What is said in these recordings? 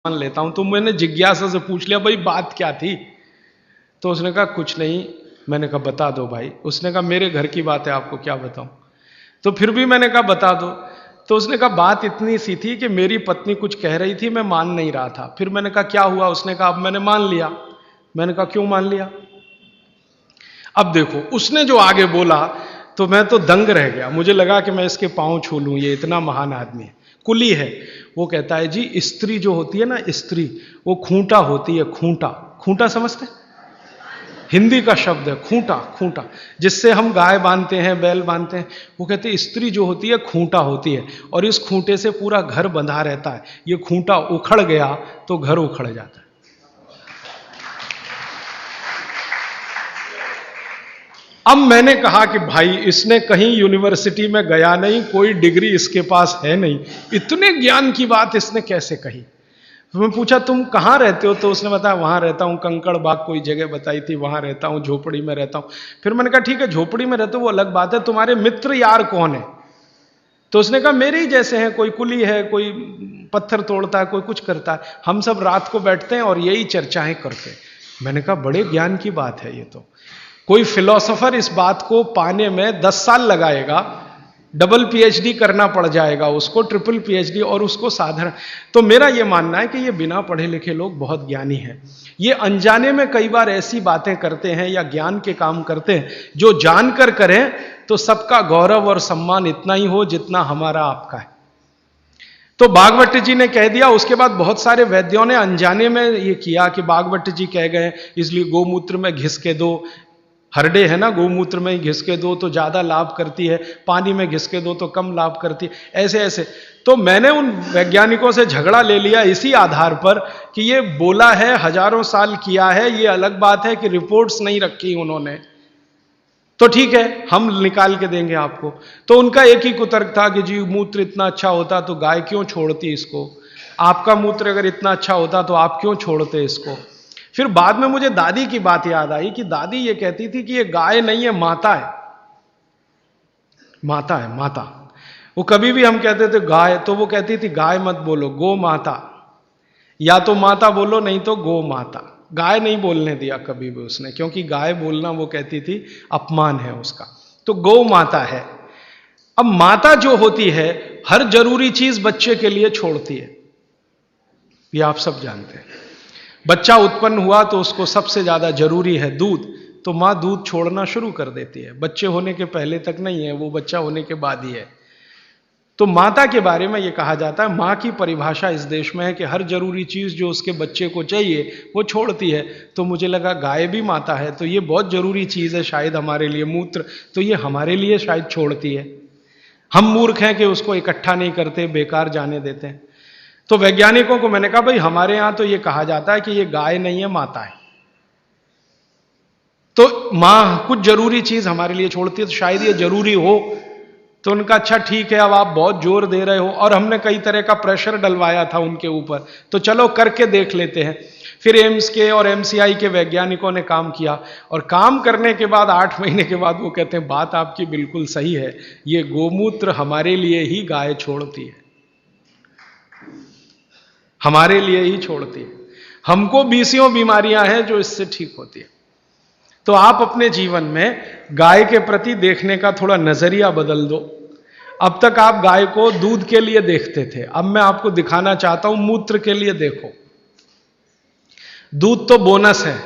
मान लेता हूं। तो मैंने जिज्ञासा से पूछ लिया, भाई बात क्या थी? तो उसने कहा कुछ नहीं। मैंने कहा बता दो भाई। उसने कहा मेरे घर की बात है, आपको क्या बताऊं? तो फिर भी मैंने कहा बता दो। तो उसने कहा बात इतनी सी थी कि मेरी पत्नी कुछ कह रही थी, मैं मान नहीं रहा था। फिर मैंने कहा क्या हुआ? उसने कहा अब मैंने मान लिया। मैंने कहा क्यों मान लिया? अब देखो उसने जो आगे बोला तो मैं तो दंग रह गया। मुझे लगा कि मैं इसके पांव छू लूं, ये इतना महान आदमी है, कुली है। वो कहता है जी स्त्री जो होती है ना, स्त्री वो खूंटा होती है। खूंटा, खूंटा समझते? हिंदी का शब्द है खूंटा। खूंटा जिससे हम गाय बांधते हैं, बैल बांधते हैं। वो कहते हैं स्त्री जो होती है खूंटा होती है, और इस खूंटे से पूरा घर बंधा रहता है। ये खूंटा उखड़ गया तो घर उखड़ जाता है। अब मैंने कहा कि भाई इसने कहीं यूनिवर्सिटी में गया नहीं, कोई डिग्री इसके पास है नहीं, इतने ज्ञान की बात इसने कैसे कही? तो मैं पूछा तुम कहाँ रहते हो? तो उसने बताया वहां रहता हूँ, कंकड़ बाग कोई जगह बताई थी, वहां रहता हूँ, झोपड़ी में रहता हूँ। फिर मैंने कहा ठीक है झोपड़ी में रहते हो वो अलग बात है, तुम्हारे मित्र यार कौन है? तो उसने कहा मेरे ही जैसे हैं, कोई कुली है, कोई पत्थर तोड़ता है, कोई कुछ करता है, हम सब रात को बैठते हैं और यही चर्चाएं करते हैं। मैंने कहा बड़े ज्ञान की बात है ये तो। कोई फिलोसोफर इस बात को पाने में 10 साल लगाएगा, डबल पीएचडी करना पड़ जाएगा उसको, ट्रिपल पीएचडी, और उसको साधारण। तो मेरा यह मानना है कि ये बिना पढ़े लिखे लोग बहुत ज्ञानी हैं। ये अनजाने में कई बार ऐसी बातें करते हैं या ज्ञान के काम करते हैं जो जानकर करें तो सबका गौरव और सम्मान इतना ही हो जितना हमारा आपका है। तो बागवट जी ने कह दिया। उसके बाद बहुत सारे वैद्यों ने अनजाने में ये किया कि बागवट जी कह गए इसलिए गोमूत्र में घिस के दो, हरडे है ना, गोमूत्र में घिस के दो तो ज्यादा लाभ करती है, पानी में घिस के दो तो कम लाभ करती है, ऐसे ऐसे। तो मैंने उन वैज्ञानिकों से झगड़ा ले लिया इसी आधार पर कि ये बोला है, हजारों साल किया है। ये अलग बात है कि रिपोर्ट्स नहीं रखी उन्होंने, तो ठीक है हम निकाल के देंगे आपको। तो उनका एक ही कुतर्क था कि जी मूत्र इतना अच्छा होता तो गाय क्यों छोड़ती इसको? आपका मूत्र अगर इतना अच्छा होता तो आप क्यों छोड़ते इसको? फिर बाद में मुझे दादी की बात याद आई कि दादी ये कहती थी कि ये गाय नहीं है, माता है। माता है, माता। वो कभी भी हम कहते थे गाय, तो वो कहती थी गाय मत बोलो, गो माता, या तो माता बोलो नहीं तो गो माता। गाय नहीं बोलने दिया कभी भी उसने, क्योंकि गाय बोलना वो कहती थी अपमान है उसका। तो गौ माता है। अब माता जो होती है हर जरूरी चीज बच्चे के लिए छोड़ती है, ये आप सब जानते हैं। बच्चा उत्पन्न हुआ तो उसको सबसे ज्यादा जरूरी है दूध, तो मां दूध छोड़ना शुरू कर देती है। बच्चे होने के पहले तक नहीं है, वो बच्चा होने के बाद ही है। तो माता के बारे में यह कहा जाता है, मां की परिभाषा इस देश में है कि हर जरूरी चीज जो उसके बच्चे को चाहिए वो छोड़ती है। तो मुझे लगा गाय भी माता है तो ये बहुत जरूरी चीज है शायद हमारे लिए, मूत्र, तो ये हमारे लिए शायद छोड़ती है। हम मूर्ख हैं कि उसको इकट्ठा नहीं करते, बेकार जाने देते हैं। तो वैज्ञानिकों को मैंने कहा भाई हमारे यहां तो ये कहा जाता है कि ये गाय नहीं है, माता है। तो मां कुछ जरूरी चीज हमारे लिए छोड़ती है तो शायद ये जरूरी हो। तो उनका अच्छा ठीक है, अब आप बहुत जोर दे रहे हो, और हमने कई तरह का प्रेशर डलवाया था उनके ऊपर, तो चलो करके देख लेते हैं। फिर एम्स के और एमसीआई के वैज्ञानिकों ने काम किया, और काम करने के बाद 8 महीने के बाद वो कहते हैं बात आपकी बिल्कुल सही है, ये गोमूत्र हमारे लिए ही गाय छोड़ती है, हमारे लिए ही छोड़ती है। हमको बीसियों बीमारियां हैं जो इससे ठीक होती है। तो आप अपने जीवन में गाय के प्रति देखने का थोड़ा नजरिया बदल दो। अब तक आप गाय को दूध के लिए देखते थे, अब मैं आपको दिखाना चाहता हूं मूत्र के लिए देखो। दूध तो बोनस है,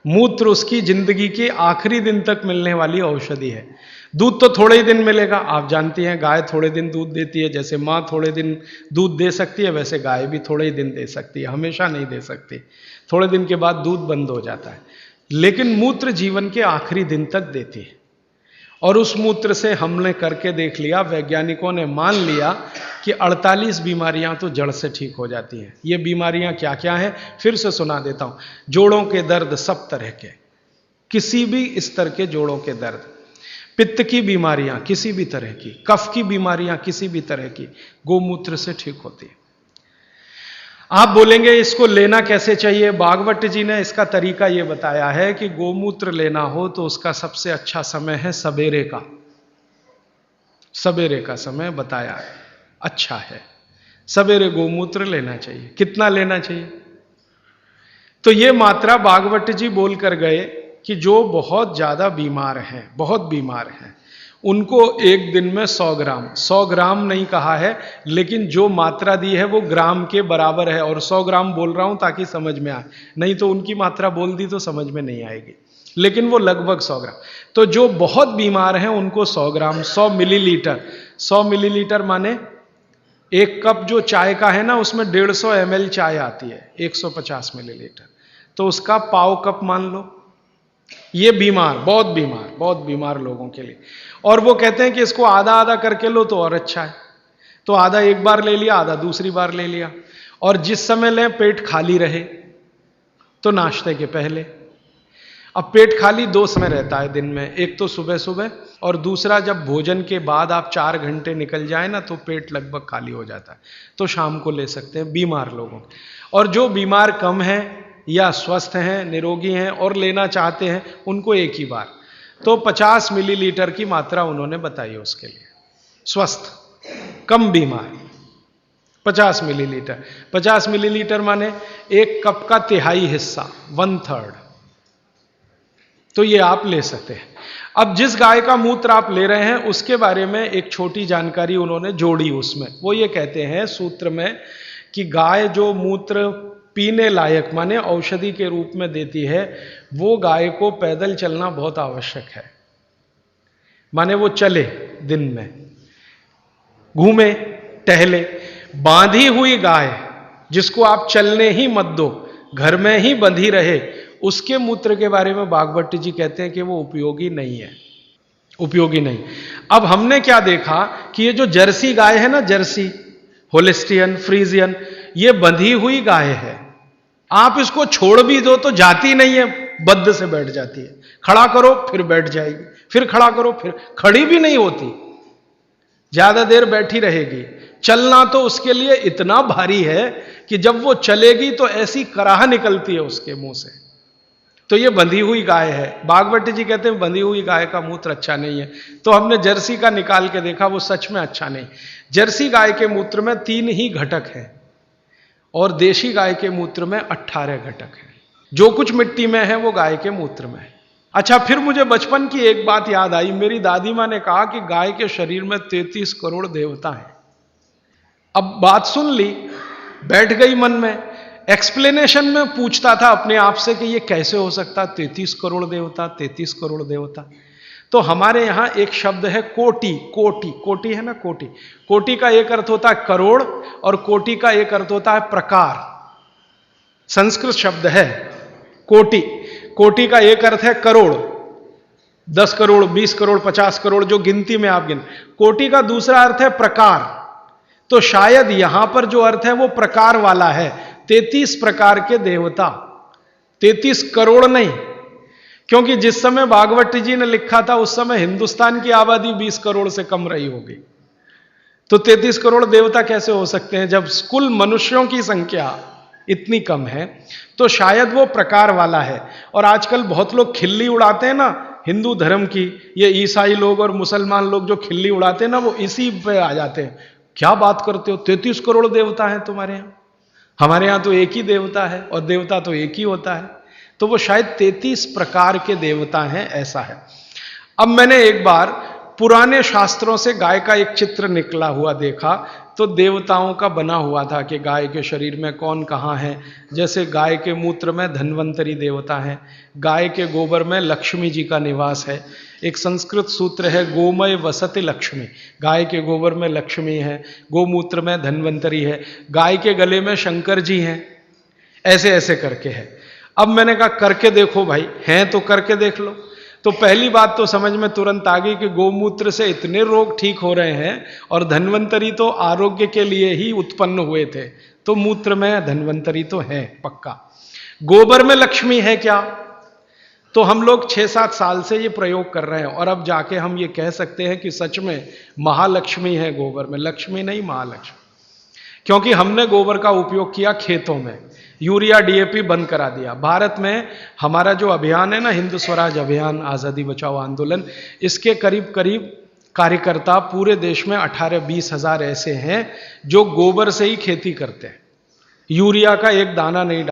मूत्र उसकी जिंदगी के आखिरी दिन तक मिलने वाली औषधि है। दूध तो थोड़े ही दिन मिलेगा, आप जानती हैं गाय थोड़े दिन दूध देती है। जैसे मां थोड़े दिन दूध दे सकती है, वैसे गाय भी थोड़े ही दिन दे सकती है, हमेशा नहीं दे सकती। थोड़े दिन के बाद दूध बंद हो जाता है। लेकिन मूत्र जीवन के आखिरी दिन तक देती है, और उस मूत्र से हमने करके देख लिया, वैज्ञानिकों ने मान लिया कि 48 बीमारियां तो जड़ से ठीक हो जाती हैं। ये बीमारियां क्या क्या हैं फिर से सुना देता हूं। जोड़ों के दर्द सब तरह के, किसी भी स्तर के जोड़ों के दर्द, पित्त की बीमारियां किसी भी तरह की, कफ की बीमारियां किसी भी तरह की, गोमूत्र से ठीक होती है। आप बोलेंगे इसको लेना कैसे चाहिए? भागवत जी ने इसका तरीका यह बताया है कि गोमूत्र लेना हो तो उसका सबसे अच्छा समय है सवेरे का। सवेरे का समय बताया है, अच्छा है सवेरे गोमूत्र लेना चाहिए। कितना लेना चाहिए? तो ये मात्रा भागवत जी बोल कर गए कि जो बहुत ज्यादा बीमार हैं, बहुत बीमार हैं, उनको एक दिन में 100 ग्राम, 100 ग्राम नहीं कहा है, लेकिन जो मात्रा दी है वो ग्राम के बराबर है। और 100 ग्राम बोल रहा हूं ताकि समझ में आए, नहीं तो उनकी मात्रा बोल दी तो समझ में नहीं आएगी, लेकिन वो लगभग 100 ग्राम। तो जो बहुत बीमार हैं उनको 100 ग्राम, 100 मिलीलीटर, 100 मिलीलीटर माने एक कप जो चाय का है ना, उसमें 150 ml चाय आती है, 150 मिलीलीटर, तो उसका पाव कप मान लो। ये बीमार, बहुत बीमार लोगों के लिए। और वो कहते हैं कि इसको आधा आधा करके लो तो और अच्छा है। तो आधा एक बार ले लिया, आधा दूसरी बार ले लिया। और जिस समय लें पेट खाली रहे, तो नाश्ते के पहले। अब पेट खाली 2 समय रहता है दिन में, एक तो सुबह सुबह, और दूसरा जब भोजन के बाद आप 4 घंटे निकल जाए ना तो पेट लगभग खाली हो जाता है, तो शाम को ले सकते हैं बीमार लोगों। और जो बीमार कम है या स्वस्थ हैं, निरोगी हैं और लेना चाहते हैं, उनको एक ही बार। तो 50 मिलीलीटर की मात्रा उन्होंने बताई उसके लिए। स्वस्थ, कम बीमार 50 मिलीलीटर। 50 मिलीलीटर माने एक कप का तिहाई हिस्सा, 1/3। तो ये आप ले सकते हैं। अब जिस गाय का मूत्र आप ले रहे हैं उसके बारे में एक छोटी जानकारी उन्होंने जोड़ी उसमें। वो ये कहते हैं सूत्र में कि गाय जो मूत्र पीने लायक माने औषधि के रूप में देती है, वो गाय को पैदल चलना बहुत आवश्यक है। माने वो चले, दिन में घूमे, टहले। बांधी हुई गाय जिसको आप चलने ही मत दो, घर में ही बंधी रहे, उसके मूत्र के बारे में भागवत जी कहते हैं कि वो उपयोगी नहीं है, उपयोगी नहीं। अब हमने क्या देखा कि ये जो जर्सी गाय है ना, जर्सी, होलिस्टियन, फ्रीजियन, ये बंधी हुई गाय है। आप इसको छोड़ भी दो तो जाती नहीं है, बद्ध से बैठ जाती है। खड़ा करो फिर बैठ जाएगी, फिर खड़ा करो फिर, खड़ी भी नहीं होती, ज्यादा देर बैठी रहेगी। चलना तो उसके लिए इतना भारी है कि जब वो चलेगी तो ऐसी कराह निकलती है उसके मुंह से। तो ये बंधी हुई गाय है। भागवत जी कहते हैं बंधी हुई गाय का मूत्र अच्छा नहीं है। तो हमने जर्सी का निकाल के देखा, वो सच में अच्छा नहीं। जर्सी गाय के मूत्र में 3 ही घटक हैं और देशी गाय के मूत्र में 18 घटक हैं। जो कुछ मिट्टी में है वो गाय के मूत्र में है। अच्छा, फिर मुझे बचपन की एक बात याद आई। मेरी दादी माँ ने कहा कि गाय के शरीर में 33 करोड़ देवता हैं। अब बात सुन ली, बैठ गई मन में। एक्सप्लेनेशन में पूछता था अपने आप से कि ये कैसे हो सकता, 33 करोड़ देवता, 33 करोड़ देवता। तो हमारे यहां एक शब्द है कोटि, कोटि, कोटि है ना, कोटि। कोटि का एक अर्थ होता है करोड़ और कोटि का एक अर्थ होता है प्रकार। संस्कृत शब्द है कोटि। कोटि का एक अर्थ है करोड़, 10 करोड़, 20 करोड़, 50 करोड़, जो गिनती में आप गिन। कोटि का दूसरा अर्थ है प्रकार। तो शायद यहां पर जो अर्थ है वो प्रकार वाला है। 33 प्रकार के देवता, 33 करोड़ नहीं, क्योंकि जिस समय भागवत जी ने लिखा था उस समय हिंदुस्तान की आबादी 20 करोड़ से कम रही होगी। तो 33 करोड़ देवता कैसे हो सकते हैं जब कुल मनुष्यों की संख्या इतनी कम है? तो शायद वो प्रकार वाला है। और आजकल बहुत लोग खिल्ली उड़ाते हैं ना हिंदू धर्म की, ये ईसाई लोग और मुसलमान लोग जो खिल्ली उड़ाते हैं ना, वो इसी पे आ जाते हैं। क्या बात करते हो, 33 करोड़ देवता हैं तुम्हारे यहां? हमारे यहां तो एक ही देवता है और देवता तो एक ही होता है। तो वो शायद 33 प्रकार के देवता हैं, ऐसा है। अब मैंने एक बार पुराने शास्त्रों से गाय का एक चित्र निकला हुआ देखा, तो देवताओं का बना हुआ था कि गाय के शरीर में कौन कहाँ है। जैसे गाय के मूत्र में धन्वंतरी देवता है, गाय के गोबर में लक्ष्मी जी का निवास है। एक संस्कृत सूत्र है गोमय वसति लक्ष्मी, गाय के गोबर में लक्ष्मी है, गोमूत्र में धन्वंतरी है, गाय के गले में शंकर जी हैं, ऐसे ऐसे करके है। अब मैंने कहा करके देखो भाई, हैं तो करके देख लो। तो पहली बात तो समझ में तुरंत आ गई कि गोमूत्र से इतने रोग ठीक हो रहे हैं और धन्वंतरी तो आरोग्य के लिए ही उत्पन्न हुए थे, तो मूत्र में धन्वंतरी तो है पक्का। गोबर में लक्ष्मी है क्या? तो हम लोग 6-7 साल से ये प्रयोग कर रहे हैं और अब जाके हम ये कह सकते हैं कि सच में महालक्ष्मी है गोबर में, लक्ष्मी नहीं महालक्ष्मी। क्योंकि हमने गोबर का उपयोग किया खेतों में, यूरिया डीएपी बंद करा दिया। भारत में हमारा जो अभियान है ना, हिंद स्वराज अभियान, आज़ादी बचाओ आंदोलन, इसके करीब करीब कार्यकर्ता पूरे देश में 18-20 हजार ऐसे हैं जो गोबर से ही खेती करते हैं, यूरिया का एक दाना नहीं